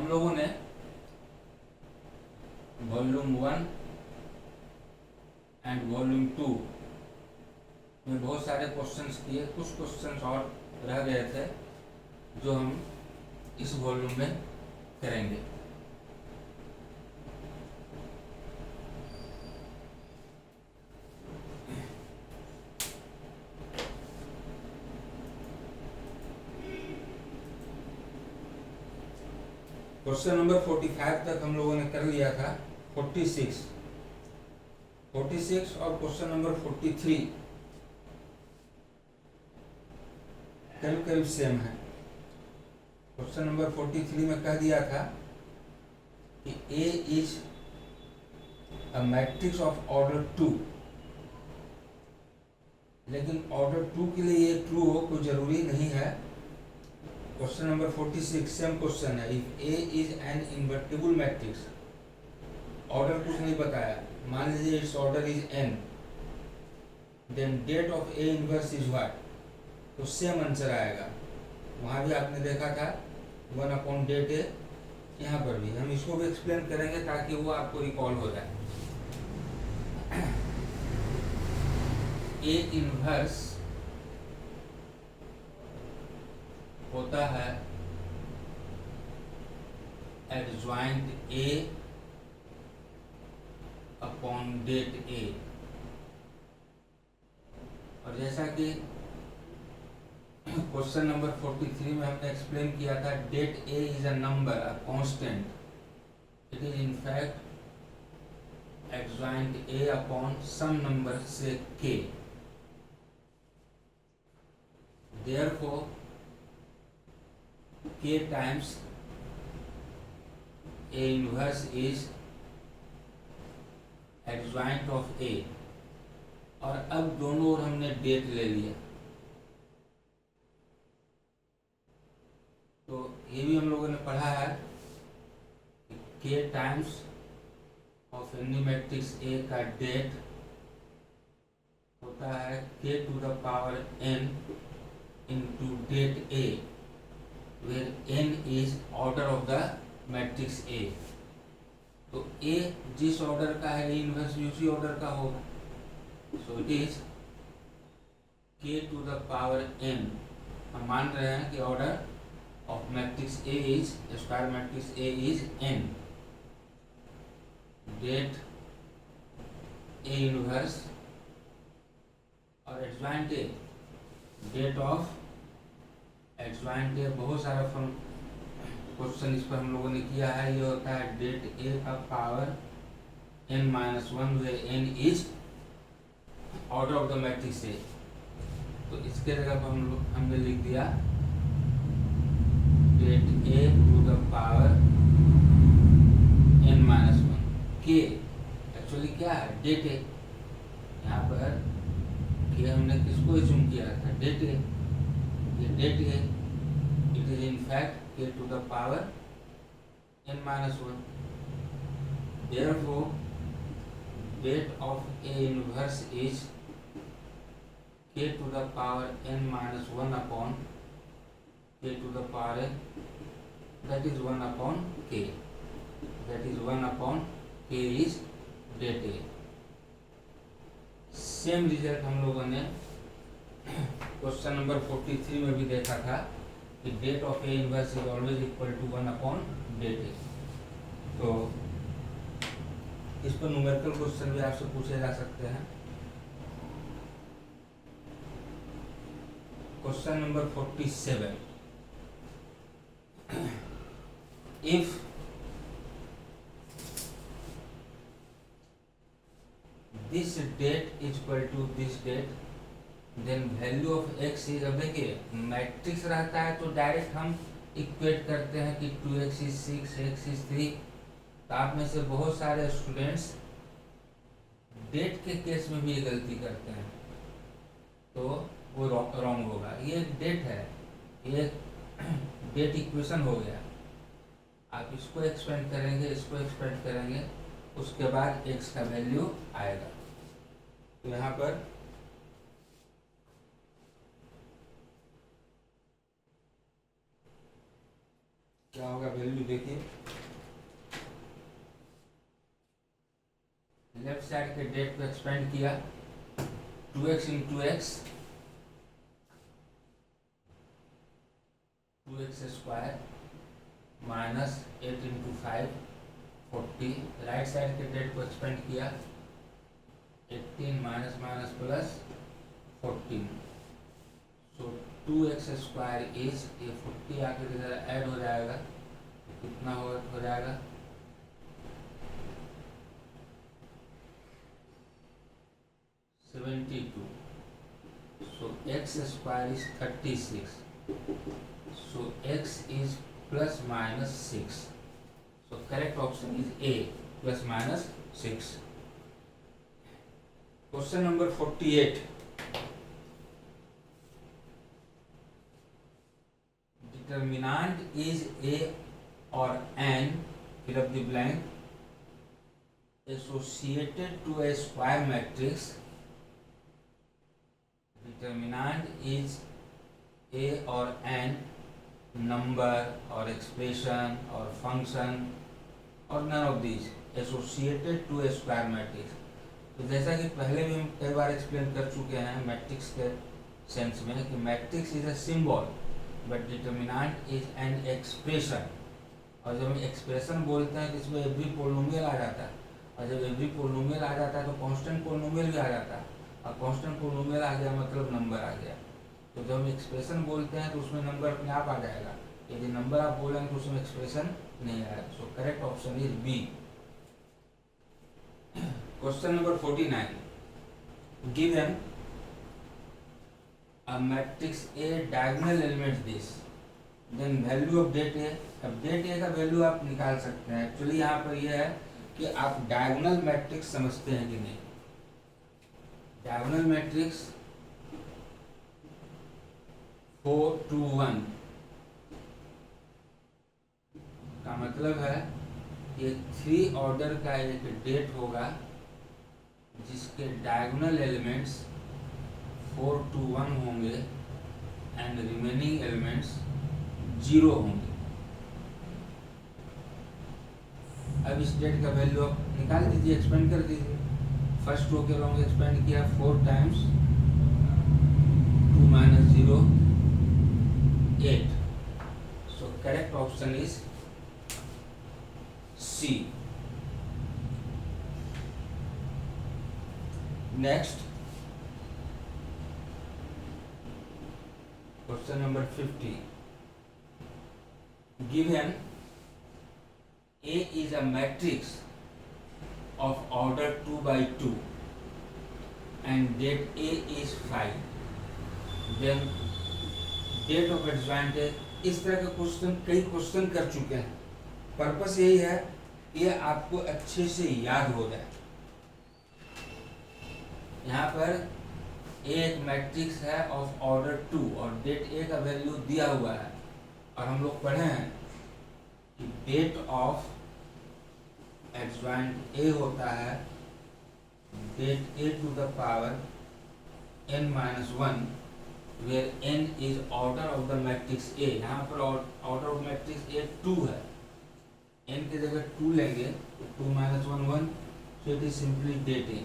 हम लोगों ने वॉल्यूम 1 एंड वॉल्यूम 2 में बहुत सारे क्वेश्चंस किए, कुछ क्वेश्चंस और रह गए थे जो हम इस वॉल्यूम में करेंगे। क्वेश्चन नंबर 45 तक हम लोगों ने कर लिया था। 46 और क्वेश्चन नंबर 43 करीब करीब सेम है। क्वेश्चन नंबर 43 में कह दिया था कि A is a matrix of order 2, लेकिन ऑर्डर 2 के लिए ये ट्रू हो कोई जरूरी नहीं है। क्वेश्चन नंबर 46 सेम क्वेश्चन है। If A is an invertible matrix, order कुछ नहीं बताया, मान लीजिए it's order is n, then det of A inverse is what, तो सेम आंसर आएगा। वहाँ भी आपने देखा था 1/डेट A, यहाँ पर भी हम इसको भी एक्सप्लेन करेंगे ताकि वो आपको रिकॉल हो जाए। A इनवर्स होता है adjoint A upon det A, और जैसा कि क्वेश्चन नंबर 43 में हमने एक्सप्लेन किया था, det A is a number, a constant, it is in fact adjoint A upon some number से K, therefore K times A inverse is adjoint of A। और अब दोनों ओर हमने डेट ले लिया, तो ये भी हम लोगों ने पढ़ा है कि K times of any matrix A का डेट होता है K to the power n into date A, where n is order of the matrix A। तो A जिस ऑर्डर का है A इनवर्स भी उसी ऑर्डर का होगा, so it is K to the power n। हम मान रहे हैं कि order of matrix A is square matrix A is n, det A inverse और adjoint A, det of adjoint A। बहुत सारा क्वेश्चन इस पर हम लोगों ने किया है। ये होता है डेट A का power n-1, where n is order of the matrix A। तो इसके जगह पर हमने लिख दिया det A to the power n-1। K actually क्या है, डेट A। यहाँ पर K हमने किसको एज्यूम किया था, डेट A। ये det A, it is in fact K to the power n-1। therefore det of A inverse is K to the power n-1 upon K to the power, that is 1 upon K, that is 1 upon K is det A। Same result हम लोगों ने question number 43 में भी देखा था कि det of A inverse is always equal to 1 upon det A। तो इस पर न्यूमेरिकल क्वेश्चन भी आपसे पूछे जा सकते हैं। Question number 47, if this det is equal to this det, then value of x is, अब देखिए मैट्रिक्स रहता है तो डायरेक्ट हम इक्वेट करते हैं कि 2x इज 6, x इज 3। तो आप में से बहुत सारे स्टूडेंट्स डेट के केस में भी ये गलती करते हैं, तो वो रॉन्ग होगा। ये डेट है, ये डेट इक्वेशन हो गया। आप इसको एक्सपेंड करेंगे, इसको एक्सपेंड करेंगे, उसके बाद x का वैल्यू आएगा। तो यहाँ पर क्या होगा वैल्यू देखिए, लेफ्ट साइड के डेट को एक्सपेंड किया 2x into x 2x square minus 8 into 5 40। Right side के डेट को एक्सपेंड किया 18 minus minus plus 14। So 2x square is ये 40 आकर इधर ऐड हो जाएगा, कितना हो जाएगा 72। So x square is 36. So x is plus minus 6. So correct option is A, plus minus 6. Question number 48. Determinant is A or N, fill up the blank, associated to a square matrix. Determinant is A or N, number or expression or function or none of these, associated to a square matrix. तो जैसा कि पहले भी हम कई बार explain कर चुके हैं मैट्रिक्स के सेंस में कि matrix is a symbol but determinant is an expression. और जब हम एक्सप्रेशन बोलते हैं तो इसमें एवरी पोलिनोमियल आ जाता है, और जब एवरी पोलिनोमियल आ जाता है तो कांस्टेंट पोलिनोमियल भी आ जाता है, और कांस्टेंट पोलिनोमियल आ गया मतलब नंबर आ गया। तो जब हम एक्सप्रेशन बोलते हैं तो उसमें नंबर अपने आप आ जाएगा, यदि नंबर आप बोलेंगे तो उसमें एक्सप्रेशन नहीं आएगा। So correct option is B. Question number 49, given a matrix A diagonal element this, then value of det A। अब det A का वैल्यू आप निकाल सकते हैं। एक्चुअली यहाँ पर यह है कि आप डायगोनल मैट्रिक्स समझते हैं कि नहीं। डायगोनल मैट्रिक्स 4 2 1 का मतलब है ये 3 ऑर्डर का एक डेट होगा जिसके डायगोनल एलिमेंट्स 4 2 1 होंगे एंड रिमेनिंग एलिमेंट्स 0 होंगे। अब इस डेट का वैल्यू आप निकाल दीजिए, एक्सपेंड कर दीजिए। फर्स्ट रो के लॉन्ग एक्सपेंड किया 4 times 2 minus 0 8। So correct option is C. Next question number 50, given A is a matrix of order 2 by 2 and date A is 5, then date of adjoint A। इस तरह का question कई question कर चुके हैं। Purpose यही है ये आपको अच्छे से याद हो जाए। यहाँ पर एक मैट्रिक्स है ऑफ ऑर्डर 2 और डेट ए का वैल्यू दिया हुआ है, और हम लोग पढ़े हैं कि डेट ऑफ एडजॉइंट ए होता है det A to the power n minus 1 where n is order of the matrix A. यहाँ पर ऑर्डर ऑफ मैट्रिक्स ए 2 है, n की जगह 2 लेंगे तो 2 minus 1 1, so it is simply det A.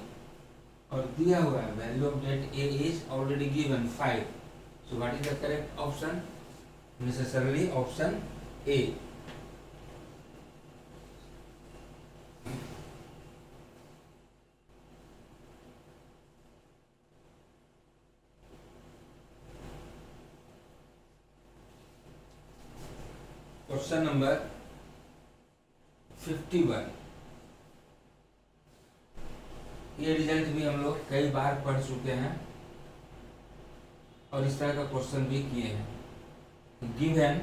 और दिया हुआ है value of det A is already given 5। So what is the correct option? Necessarily option A. Question number 51, ये रिजल्ट भी हम लोग कई बार पढ़ चुके हैं और इस तरह का क्वेश्चन भी किए हैं। Given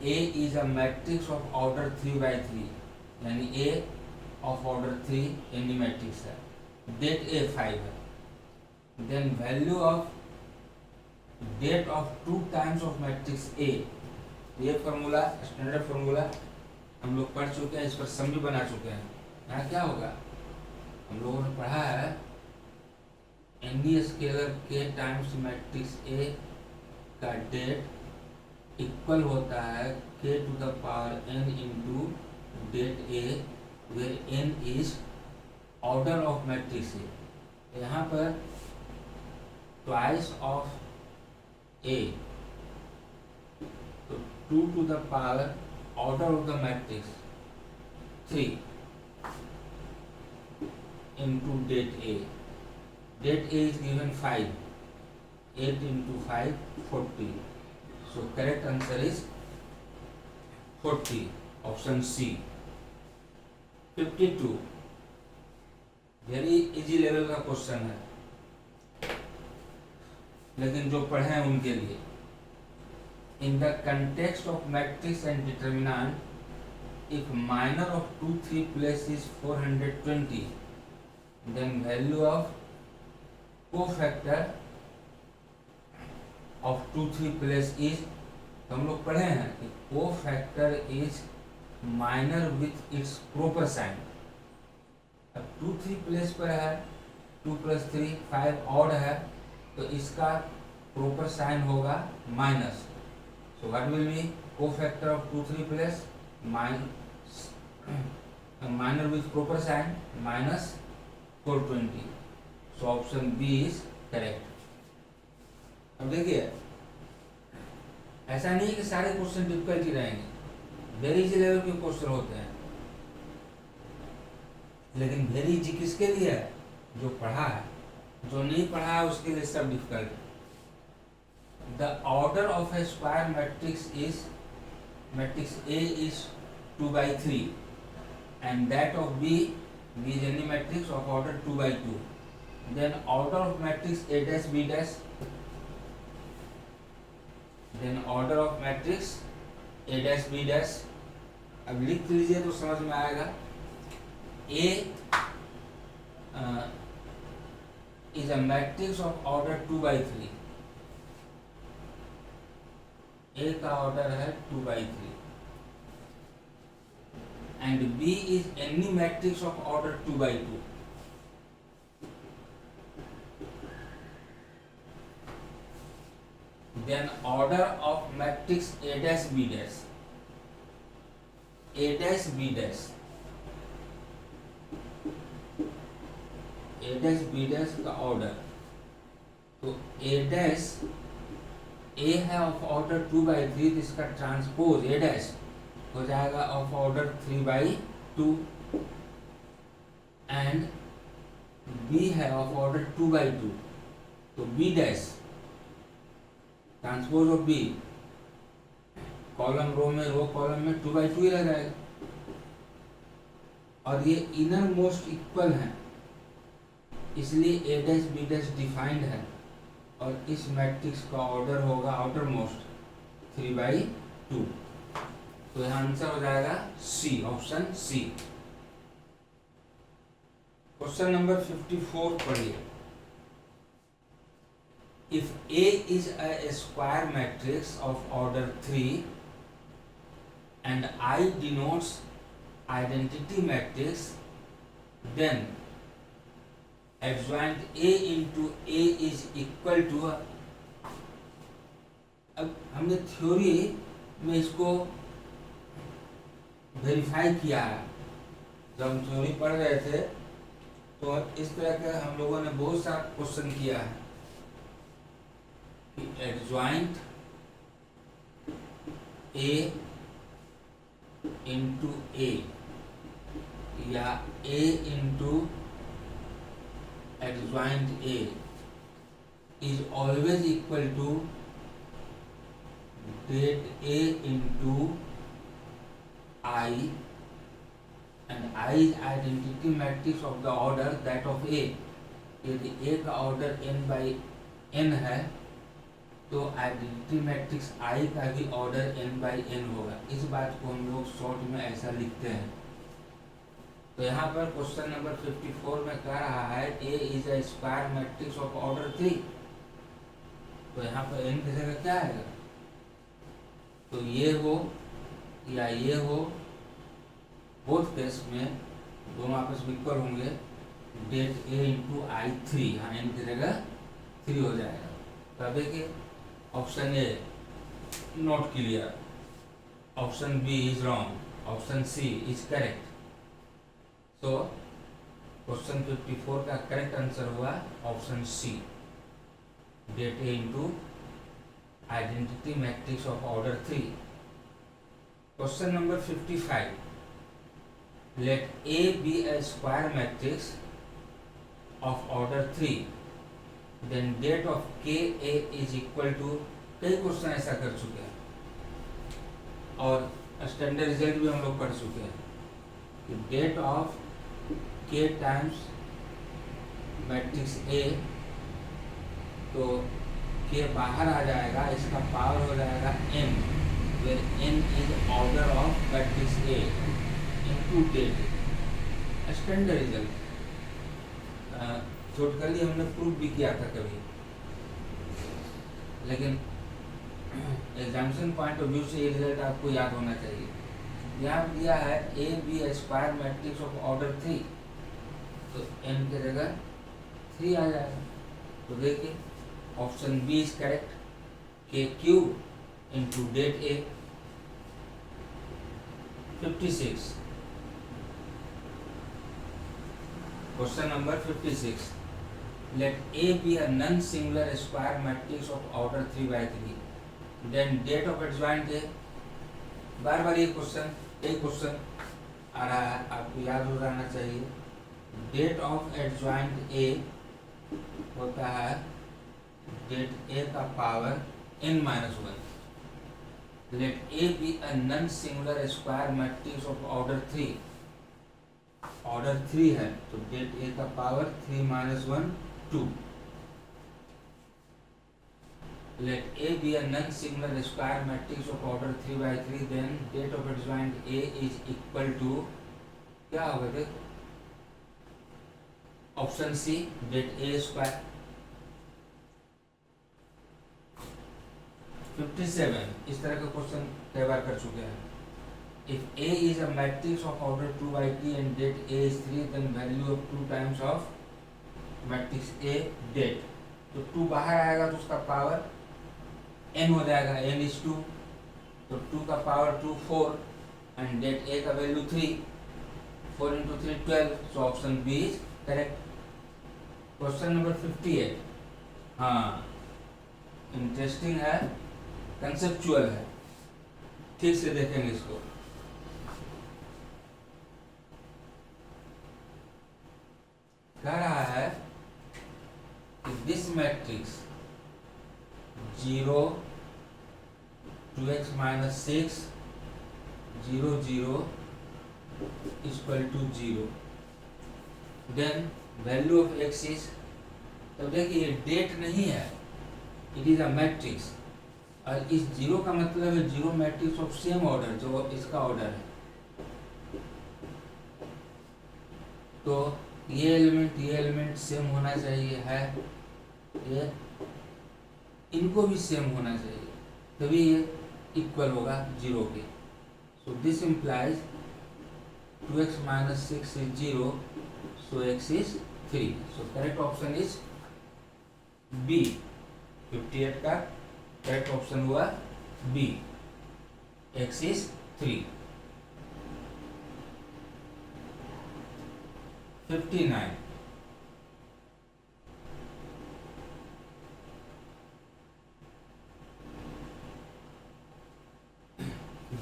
A is a matrix of order 3 by 3, यानी A of order 3 any matrix है, डेट A 5 है, then value of det of 2 times of matrix A। ये फार्मूला स्टैंडर्ड फार्मूला हम लोग पढ़ चुके हैं, इस पर सम भी बना चुके हैं। यहाँ क्या होगा, हम लोगों ने पढ़ा है एनी स्केलर के टाइम्स मैट्रिक्स ए का डेट इक्वल होता है k to the power n into det A, where n is order of matrix A. यहाँ पर ट्वाइस ऑफ ए, तो 2 to the power order of the matrix 3 into date A. Date A is given 5. 8 into 5, 40. So correct answer is 40. Option C. 52. Very easy level का question है, लेकिन जो पढ़े हैं उनके लिए। In the context of matrix and determinant, if minor of 2 3 place is 420, then value of cofactor of 2 3 place is, हम लोग पढ़े हैं कि cofactor is minor with its proper sign। अब 2 3 place पर है, 2 + 3 5 ऑड है, तो इसका proper sign होगा minus. So what will be cofactor of 2 3 place? Minor with proper sign minus 420। So option B is correct। अब देखिए, ऐसा नहीं कि सारे क्वेश्चन डिफिकल्ट ही रहेंगे, वेरी इजी लेवल के क्वेश्चन होते हैं, लेकिन वेरी इजी किसके लिए है? जो पढ़ा है। जो नहीं पढ़ा है उसके लिए सब difficult. The order of A square matrix is, matrix A is 2/3 and that of B is any matrix of order 2/2, then order of matrix A dash B dash, then order of matrix A dash B dash। अब लिख लीजिए तो समझ में आएगा। A is a matrix of order 2/3। A का order है 2/3 and B is any matrix of order 2/2। Then order of matrix A dash B dash, A dash B dash, A dash B dash का order, तो A dash A है of order 2/3, इसका transpose A dash हो जाएगा of order 3/2 and B है of order 2/2, तो B dash transpose of B, column row में, row column में 2/2 ही रह जाएगा। और ये इनर मोस्ट इक्वल है, इसलिए A dash B dash defined है, और इस मैट्रिक्स का ऑर्डर होगा आउटर मोस्ट 3/2। तो यहाँ आंसर हो जाएगा सी, ऑप्शन सी। क्वेश्चन नंबर 54 पढ़िए। If A is a square matrix of order 3 and I denotes identity matrix, then adjoint A into A is equal to, अब हमने थ्योरी में इसको वेरीफाई किया है। जब हम थ्योरी पढ़ रहे थे तो इस तरह का हम लोगों ने बहुत सारा क्वेश्चन किया है कि एडजॉइंट A इंटू A या A into adjoint A is always equal to det A into I, and I is identity matrix of the order that of A। यदि A का ऑर्डर n/n है तो identity matrix I का भी order n/n होगा। इस बात को हम लोग शॉर्ट में ऐसा लिखते हैं। तो यहाँ पर क्वेश्चन नंबर 54 में कह रहा है A is a square matrix of order 3, तो यहाँ पर n की जगह क्या आएगा? तो ये हो या ये हो, बोथ केस में दोनों आपस में इक्वल होंगे, डेट A इंटू I3, यहाँ n की जगह 3 हो जाएगा। तो अब देखिए option A not clear. Option B is wrong. Option C is correct. So question 54 का करेक्ट आंसर हुआ option C, det A into identity matrix of order 3. Question number 55. Let A be a square matrix of order 3, then det of K A is equal to. कई क्वेश्चन ऐसा कर चुके हैं और standard result भी हम लोग पढ़ चुके हैं कि डेट ऑफ के टाइम्स मैट्रिक्स ए, तो के बाहर आ जाएगा, इसका पावर हो जाएगा n, where n is order of matrix A into det. Standard result theoretically हमने प्रूव भी किया था कभी, लेकिन एग्जामिनेशन पॉइंट ऑफ व्यू से ये रिजल्ट आपको याद होना चाहिए. यहाँ दिया है A B square matrix of order 3, तो n की जगह 3 आ जाएगा. तो देखिए option B is correct, K cube into det A. 56. Question number 56. Let A B a non singular square matrix of order 3/3, then det of adjoint A. बार बार ये question एक क्वेश्चन आ रहा है, आपको याद हो जाना चाहिए. डेट ऑफ एडजॉइंट ए होता है डेट ए का power n-1. Let A B a non singular square matrix of order 3. Order 3 है तो डेट ए का power 3-1 2. Let A be a non-singular square matrix of order 3/3, then date of adjoint A is equal to, क्या होगा देखो, option C det ए square. 57. इस तरह का question कई बार कर चुके हैं. If A is a matrix of order 2/t and date A is 3, then value of 2 times of matrix A date. तो 2 बाहर आएगा तो उसका पावर n हो जाएगा, n is 2, तो 2 का पावर 2 4 एंड डेट a का value 3, 4 into 3 12. So option B is correct. Question number 58. हाँ, इंटरेस्टिंग है, कंसेप्चुअल है, ठीक से देखेंगे इसको. कह रहा है कि this matrix 0 2x minus 6 0 0 equal to 0. Then value of x is, तो देखिए डेट नहीं है, इट इज अ मैट्रिक्स, और इस 0 का मतलब है 0 मैट्रिक्स ऑफ सेम ऑर्डर जो इसका ऑर्डर है. तो ये एलिमेंट सेम होना चाहिए है, ये इनको भी सेम होना चाहिए, तभी ये इक्वल होगा 0 के. So this implies 2x minus 6 is 0, so x is 3. So correct option is B. 58 का करेक्ट ऑप्शन हुआ B, x is 3. 59.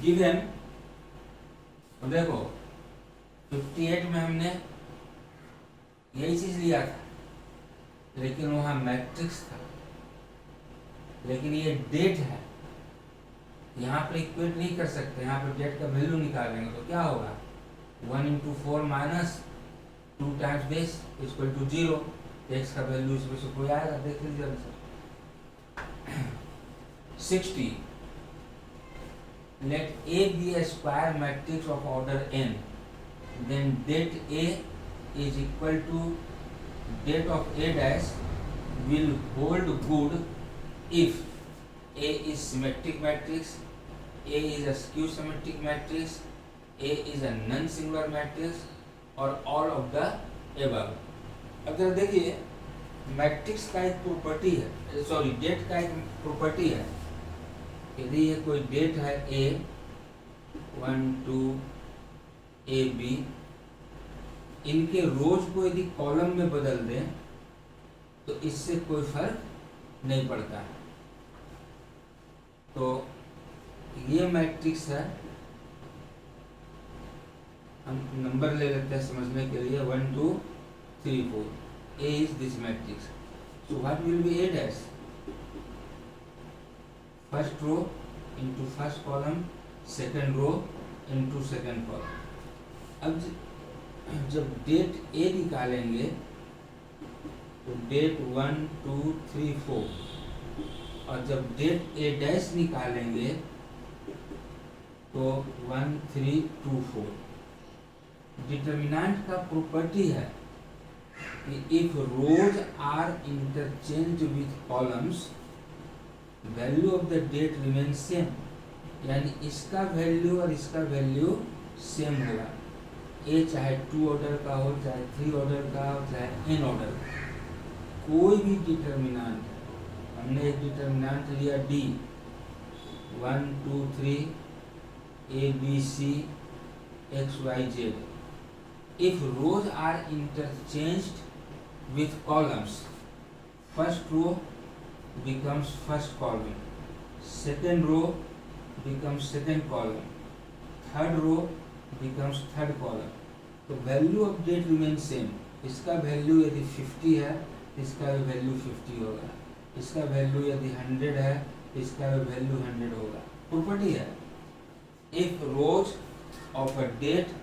गिवन, देखो 58 में हमने यही चीज लिया था, लेकिन वहां मैट्रिक्स था, लेकिन ये डेट है, यहाँ पर इक्वेट नहीं कर सकते, यहाँ पर डेट का वैल्यू निकालेंगे तो क्या होगा, 1 into 4 minus 2 times this equal to 0. X का वैल्यू इसमें से कोई आएगा, देख लीजिए. 60. Let A be a square matrix of order n, then date A is equal to date of A dash will hold good if A is symmetric matrix, A is a skew symmetric matrix, A is a non-singular matrix, और all of the above. अब जरा देखिए, matrix का एक property है, sorry date का एक property है यदि ये कोई डेट है ए 1 2 ए बी, इनके रोज को यदि कॉलम में बदल दें तो इससे कोई फर्क नहीं पड़ता है। तो ये मैट्रिक्स है, हम नंबर ले लेते हैं समझने के लिए 1 2 3 4। A is this matrix. So what will be A dash? First row into first column, second row into second column. अब जब डेट A निकालेंगे तो डेट 1 2 3 4, और जब डेट A डैश निकालेंगे तो 1 3 2 4। डिटर्मिनेंट का प्रॉपर्टी है कि if rows are interchange with columns, value of the det remain same, यानी इसका वैल्यू और इसका वैल्यू सेम होगा। ए चाहे 2 ऑर्डर का हो, चाहे 3 ऑर्डर का हो, चाहे n ऑर्डर का, कोई भी डिटर्मिनेंट, हमने एक डिटर्मिनेंट लिया D 1 2 3 A B C X Y Z. If rows are interchanged with columns, first row becomes first column, second row becomes second column, third row becomes third column. तो value of date remains same. इसका value यदि 50 है, इसका value 50 होगा। इसका value यदि 100 है, इसका value 100 होगा। प्रॉपर्टी है, if rows of a date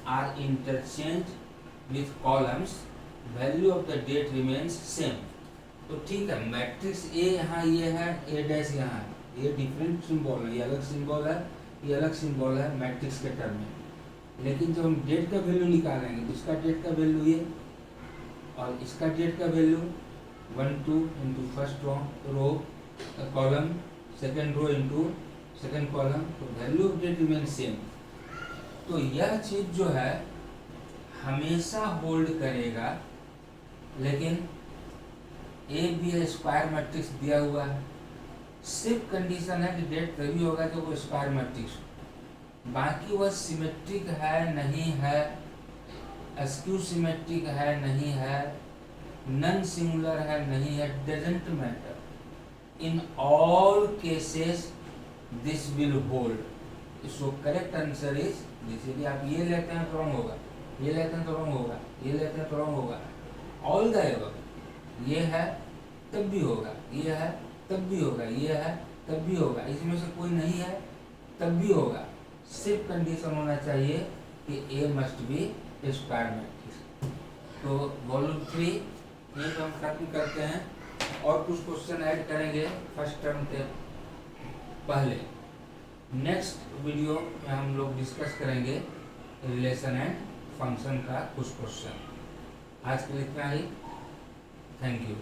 are interchanged with columns, value of the date remains same. तो ठीक है, मैट्रिक्स ए यहाँ ये है, ए डैश यहाँ है, ये डिफरेंट सिंबल है, ये अलग सिंबल है, ये अलग सिंबल है मैट्रिक्स के टर्म में। लेकिन जब हम डेट का वैल्यू निकालेंगे तो इसका डेट का वैल्यू ये और इसका डेट का value 1 2 into first row column, second row into second column, तो value of det remain same. तो यह चीज जो है हमेशा होल्ड करेगा, लेकिन ए बी स्क्वायर मैट्रिक्स दिया हुआ है, सिर्फ कंडीशन है कि डेट तभी होगा जब वो स्क्वायर मैट्रिक्स, बाकी वह सिमेट्रिक है नहीं है, अस्क्यू सिमेट्रिक है नहीं है, नन सिंगुलर है नहीं है, doesn't matter. In all cases this will hold. So correct answer is this. यदि आप ये लेते हैं तो रॉन्ग होगा, ये लेते हैं तो रॉन्ग होगा, ये लेते हैं तो रॉन्ग होगा। ऑल द एबव, ये है तब भी होगा, ये है तब भी होगा, ये है तब भी होगा, इसमें से कोई नहीं है तब भी होगा। सिर्फ कंडीशन होना चाहिए कि ए मस्ट बी स्क्वायर मैट्रिक्स। तो वॉल्यूम 3 ये तो हम खत्म करते हैं, और कुछ क्वेश्चन ऐड करेंगे फर्स्ट टर्म के पहले। नेक्स्ट वीडियो में हम लोग डिस्कस करेंगे रिलेशन एंड फंक्शन का कुछ क्वेश्चन। आज के लिए इतना ही, थैंक यू।